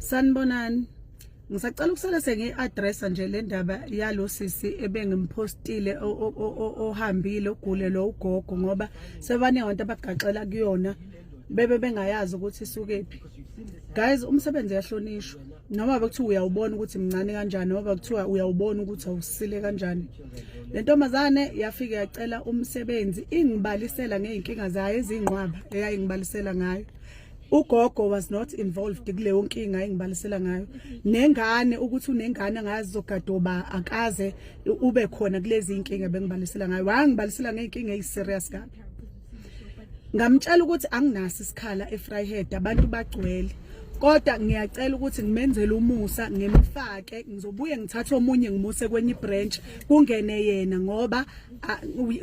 Sanibonani. Ngisacela ukusala sengi-address nje le ndaba yalo sisi ebengimpostile ohambile ogule lo ugogo ngoba sebaningi abantu abagaxela kuyona bebe bengayazi ukuthi isukephi. Guys, umsebenzi yahlonishwa. Noma bekuthiwa uyawubona ukuthi mncane kanjani, noma bekuthiwa uyawubona ukuthi awusile kanjani. Le ntombazane yafika yacela umsebenzi ingibalisela ngeinkinga zayo ezinqwaba eyayingibalisela ngayo. Ugogo was not involved kuleyo nkinga engibalisela ngayo. Nengane ukuthi unengane ngazi zogadoba akaze ube khona kulezi inkinga bengibalisela ngayo. Wangibalisela ngeinkinga eziserious kabi. Ngamtshela ukuthi anginaso isikhala eFryhead abantu bagcwele. Kodwa ngiyacela ukuthi ngimenzele umusa ngimfake ngizobuye ngithathe omunye ngimuse kwenye branch kungene yena ngoba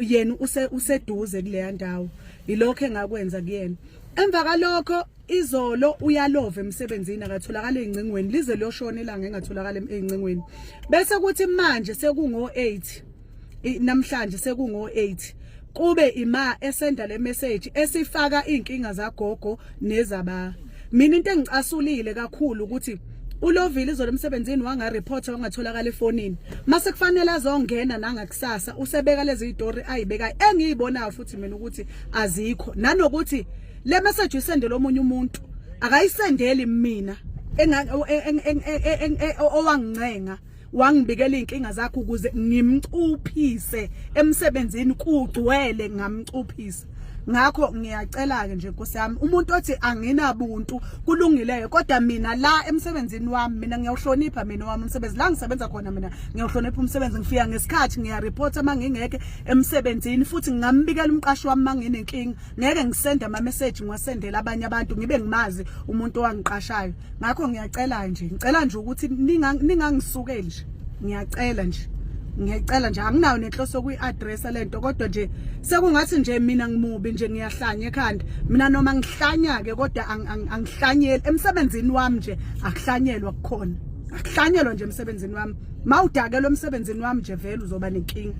yena useduze kuleya ndawo. Yilokho engakwenza kuyena. Emva kalokho izolo uyalova emsebenzini akatholakala ezincingweni lize loshona ilanga engatholakala ezincingweni. Bese kuthi manje sekungo-8 namhlanje sekungo-8 kube ima esenda le message esifaka inkinga zagogo nezaba. Mina into engicasulile kakhulu ukuthi ulovile izolo emsebenzini wanga report wangatholakala efonini. Mase kufanele azongena nangakusasa usebeka lezi izitori ayibeka engiyibonayo futhi mina ukuthi azikho. Nanokuthi le message usendele omunye umuntu akayisendeli mina owangincenga wangibikela inkinga zakhe ukuze ngimcuphise emsebenzini kugcwele ngamcuphisa. Ngakho ngiyacela ke nje Nkosi yami umuntu othi anginabuntu kulungileyo kodwa mina la emsebenzini wami mina ngiyawuhlonipha mina wami umsebenzi la ngisebenza khona mina ngiyawuhlonipha umsebenzi ngifika ngesikhathi ngiyareport mangingeke emsebenzini futhi ngingambikela umqashi wami manginenkinga ngeke ngisende ama message ngiwasendela abanye abantu ngibe ngimazi umuntu owangiqashayo. Ngakho ngiyacela nje ngicela nje ukuthi ningangisukeli nje ngiyacela nje anginayo nenhloso kuyi-addressa lento kodwa nje sekungathi nje mina ngimubi nje ngiyahlanya ekhanda mina noma ngihlanya ke kodwa angihlanyeli emsebenzini wami nje akuhlanyelwa kukhona akuhlanyelwa nje emsebenzini wami mawudakela emsebenzini wami nje vele uzoba nenkinga.